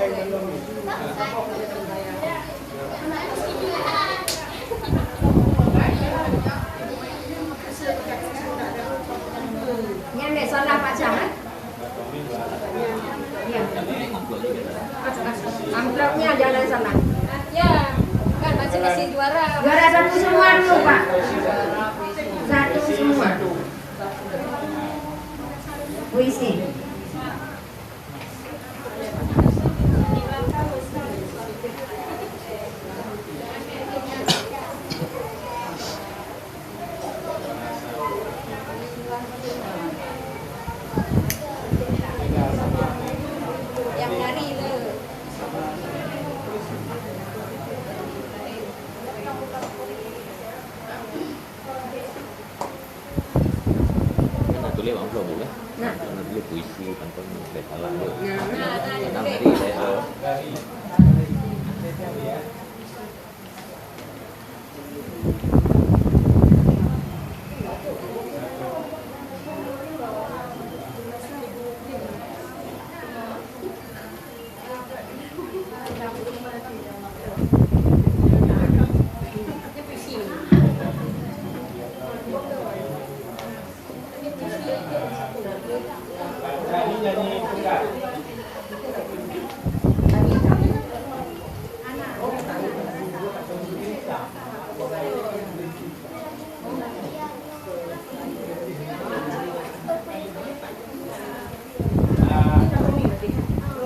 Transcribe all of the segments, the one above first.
Ini soal Pak Camat. Iya. Amplopnya ada di sana. Ya, kan masing-masing juara. Juara satu semua dulu, Pak. Satu semua. Puisi. Yang nari itu. Tulis amplop dulu. Nah, Tulis puisi pantun saya salah. nah, Karena hari saya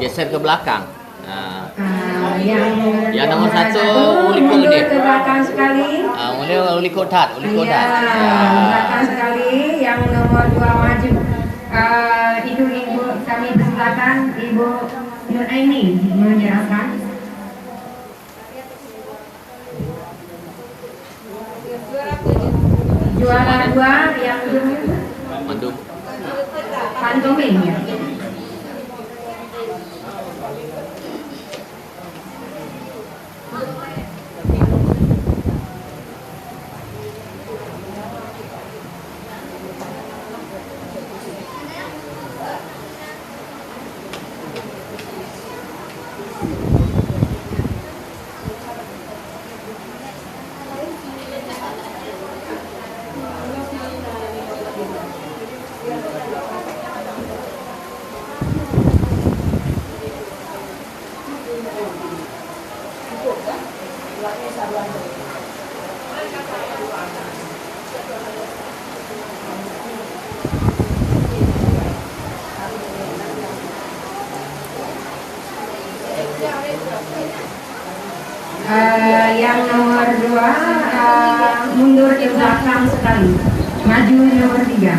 geser ke belakang. Nah, yang nomor satu uliko mundur gede. ke belakang sekali. Mulai uliko dat, uliko Iya, dat. belakang sekali. Yang nomor 2 maju. Ibu-ibu kami persilakan Ibu Nur Aini menyerahkan. Juara 2 yang Mandum. pantomim ya. Yang nomor 2 mundur ke belakang sekali, maju nomor 3.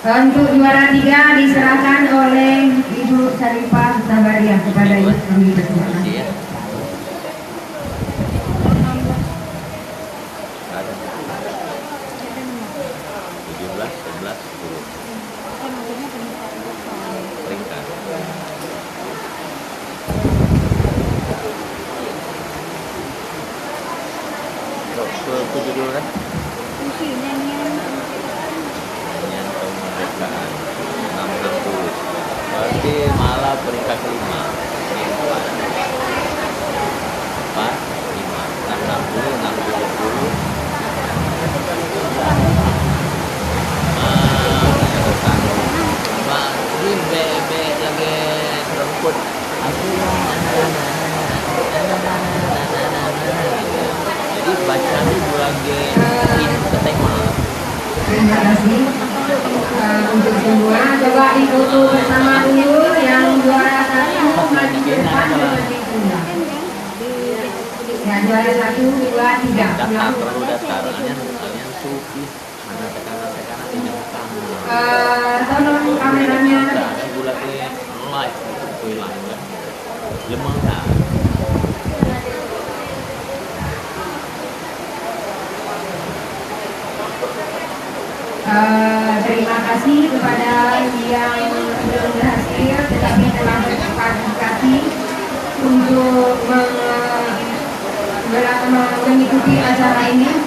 Untuk juara 3 diserahkan oleh Ibu Sarifah Sabaria kepada Ibu kami persilakan. Kemerdekaan 660. Berarti malah peringkat kelima. 4, 5, 660, 670. Pak, ini bebe lagi seremput. Aku jadi baca itu lagi ke tema. Terima kasih untuk semua. Coba difoto bersama dulu yang juara 1 maju ke depan seperti itu. Ya, juara 1, 2, 3. Daftar perlu daftar. Kalian suki mana tekanan tidak kamu. Tolong kameranya. Ada bulat live itu hilang kan. Lemah dah. Terima kasih kepada yang belum berhasil tetapi telah berpartisipasi untuk mengikuti acara ini.